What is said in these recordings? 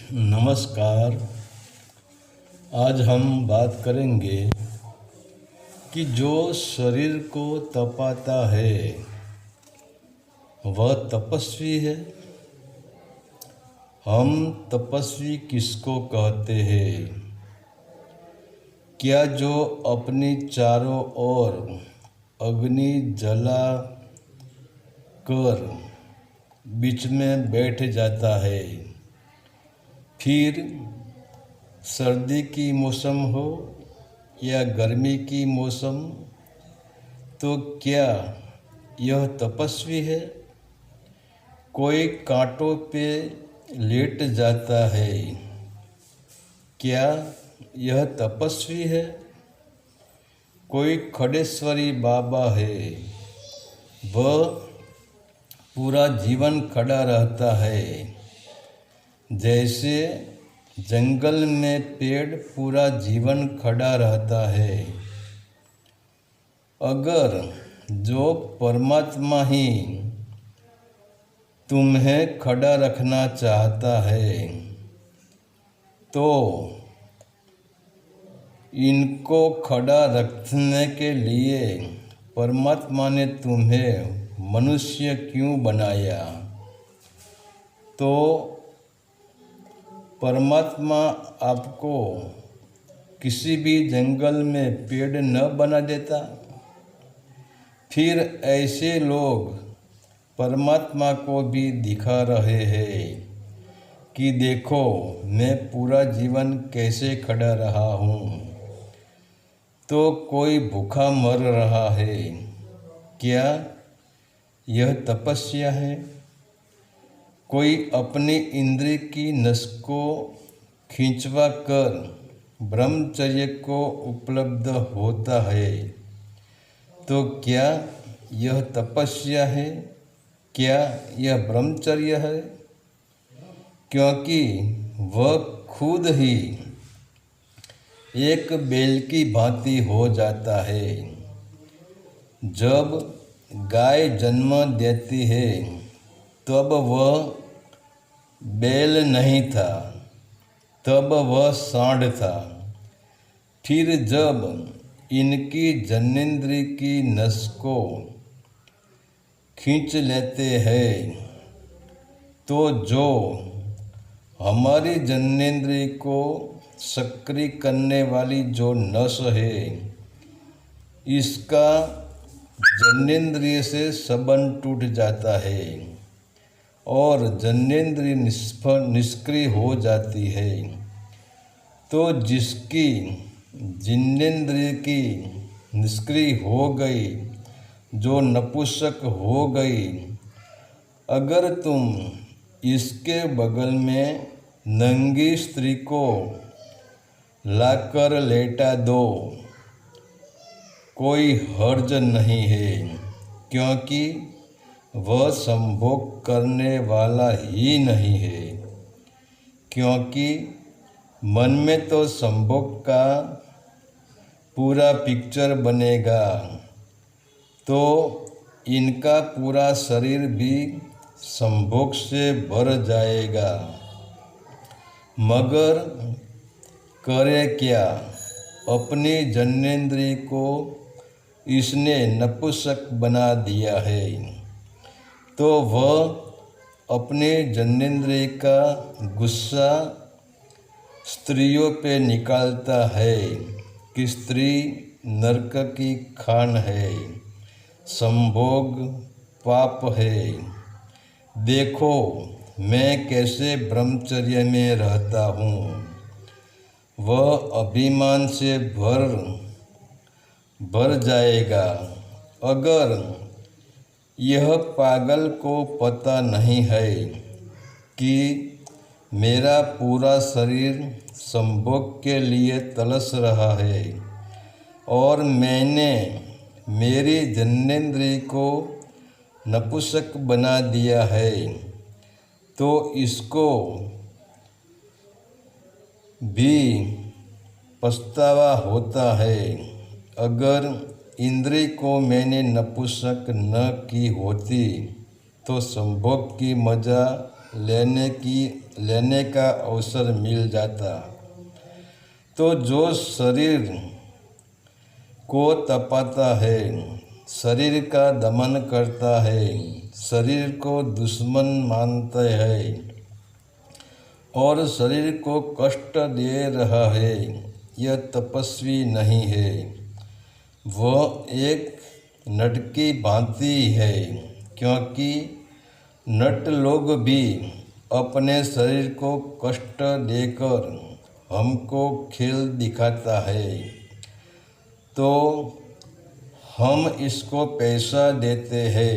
नमस्कार। आज हम बात करेंगे कि जो शरीर को तपाता है वह तपस्वी है। हम तपस्वी किसको कहते हैं? क्या जो अपनी चारों ओर अग्नि जला कर बीच में बैठ जाता है, फिर सर्दी की मौसम हो या गर्मी की मौसम, तो क्या यह तपस्वी है? कोई कांटों पे लेट जाता है, क्या यह तपस्वी है? कोई खड़ेश्वरी बाबा है, वह पूरा जीवन खड़ा रहता है। जैसे जंगल में पेड़ पूरा जीवन खड़ा रहता है। अगर जो परमात्मा ही तुम्हें खड़ा रखना चाहता है, तो इनको खड़ा रखने के लिए परमात्मा ने तुम्हें मनुष्य क्यों बनाया? तो परमात्मा आपको किसी भी जंगल में पेड़ न बना देता? फिर ऐसे लोग परमात्मा को भी दिखा रहे हैं कि देखो मैं पूरा जीवन कैसे खड़ा रहा हूँ। तो कोई भूखा मर रहा है, क्या यह तपस्या है? कोई अपनी इंद्रिय की नस को खींचवा कर ब्रह्मचर्य को उपलब्ध होता है, तो क्या यह तपस्या है? क्या यह ब्रह्मचर्य है? क्योंकि वह खुद ही एक बैल की भांति हो जाता है। जब गाय जन्म देती है तब वह बैल नहीं था, तब वह सांड था। फिर जब इनकी जनेंद्रिय की नस को खींच लेते हैं, तो जो हमारी जनेंद्रिय को सक्रिय करने वाली जो नस है, इसका जनेंद्रिय से संबंध टूट जाता है और जनेंद्रिय निष्क्रिय हो जाती है। तो जिसकी जिनेंद्रिय की निष्क्रिय हो गई, जो नपुंसक हो गई, अगर तुम इसके बगल में नंगी स्त्री को लाकर लेटा दो, कोई हर्ज नहीं है, क्योंकि वह संभोग करने वाला ही नहीं है। क्योंकि मन में तो संभोग का पूरा पिक्चर बनेगा, तो इनका पूरा शरीर भी संभोग से भर जाएगा। मगर करे क्या? अपनी जनेंद्रिय को इसने नपुंसक बना दिया है, तो वह अपने जनेंद्रिय का गुस्सा स्त्रियों पे निकालता है कि स्त्री नरक की खान है, संभोग पाप है। देखो मैं कैसे ब्रह्मचर्य में रहता हूँ। वह अभिमान से भर जाएगा। अगर यह पागल को पता नहीं है कि मेरा पूरा शरीर संभोग के लिए तलस रहा है और मैंने मेरी जनेंद्रिय को नपुंसक बना दिया है, तो इसको भी पछतावा होता है। अगर इंद्रिय को मैंने नपुंसक न की होती तो संभोग की मजा लेने का अवसर मिल जाता तो जो शरीर को तपाता है, शरीर का दमन करता है, शरीर को दुश्मन मानते हैं और शरीर को कष्ट दे रहा है, यह तपस्वी नहीं है। वह एक नट की भांति है, क्योंकि नट लोग भी अपने शरीर को कष्ट देकर हमको खेल दिखाता है, तो हम इसको पैसा देते हैं,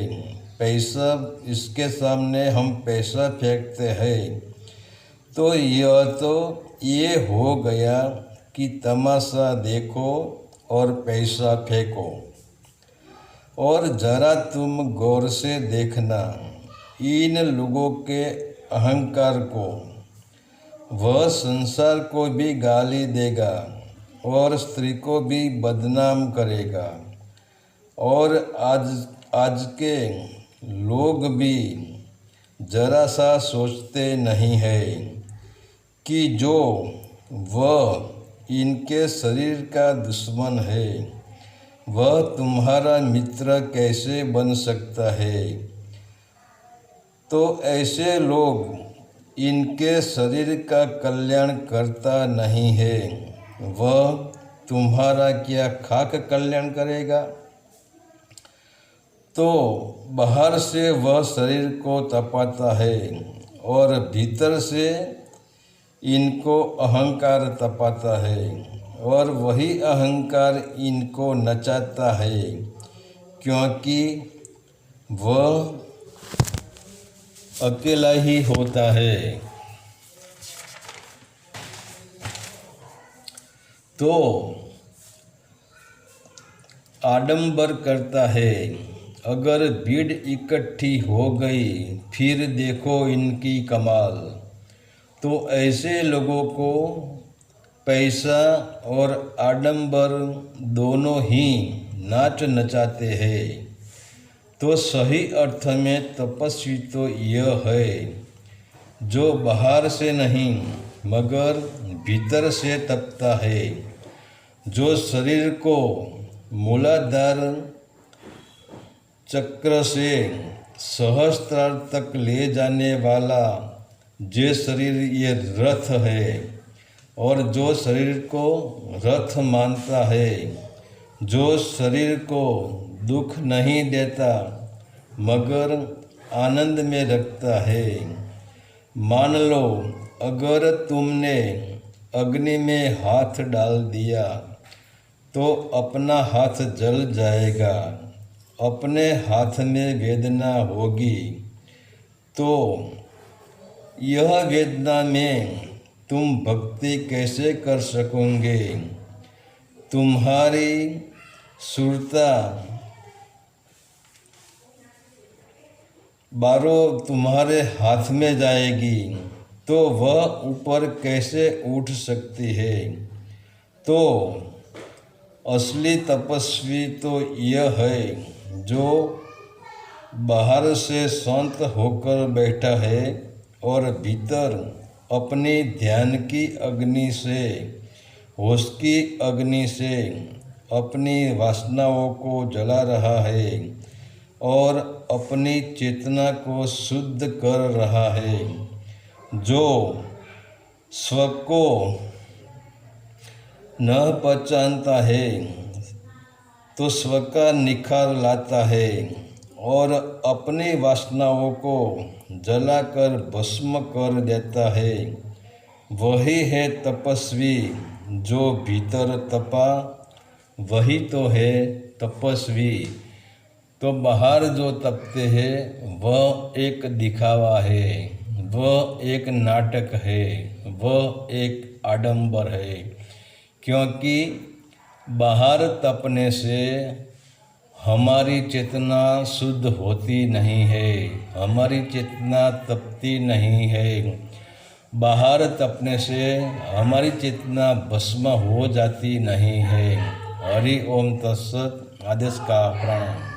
पैसा इसके सामने हम पैसा फेंकते हैं, तो ये हो गया कि तमाशा देखो और पैसा फेंको। और ज़रा तुम गौर से देखना इन लोगों के अहंकार को। वह संसार को भी गाली देगा और स्त्री को भी बदनाम करेगा। और आज के लोग भी जरा सा सोचते नहीं है कि जो वह इनके शरीर का दुश्मन है वह तुम्हारा मित्र कैसे बन सकता है। तो ऐसे लोग इनके शरीर का कल्याण करता नहीं है, वह तुम्हारा क्या खाक कल्याण करेगा। तो बाहर से वह शरीर को तपाता है और भीतर से इनको अहंकार तपाता है, और वही अहंकार इनको नचाता है, क्योंकि वह अकेला ही होता है। तो आडंबर करता है। अगर भीड़ इकट्ठी हो गई फिर देखो इनकी कमाल। तो ऐसे लोगों को पैसा और आडंबर दोनों ही नाच नचाते हैं। तो सही अर्थ में तपस्वी तो यह है जो बाहर से नहीं मगर भीतर से तपता है, जो शरीर को मूलाधार चक्र से सहस्त्रार तक ले जाने वाला जे शरीर ये रथ है, और जो शरीर को रथ मानता है, जो शरीर को दुख नहीं देता मगर आनंद में रखता है। मान लो अगर तुमने अग्नि में हाथ डाल दिया तो अपना हाथ जल जाएगा, अपने हाथ में वेदना होगी। तो यह वेदना में तुम भक्ति कैसे कर सकोगे। तुम्हारी सुरता बारों तुम्हारे हाथ में जाएगी तो वह ऊपर कैसे उठ सकती है। तो असली तपस्वी तो यह है जो बाहर से शांत होकर बैठा है और भीतर अपनी ध्यान की अग्नि से, होश की अग्नि से अपनी वासनाओं को जला रहा है और अपनी चेतना को शुद्ध कर रहा है। जो स्व को न पहचानता है तो स्व का निखार लाता है और अपनी वासनाओं को जलाकर भस्म कर देता है। वही है तपस्वी जो भीतर तपा, वही तो है तपस्वी। तो बाहर जो तपते हैं वह एक दिखावा है, वह एक नाटक है, वह एक आडंबर है। क्योंकि बाहर तपने से हमारी चेतना शुद्ध होती नहीं है, हमारी चेतना तपती नहीं है। बाहर तपने से हमारी चेतना भस्म हो जाती नहीं है। हरि ओम तत्सत। आदेश का प्रणाम।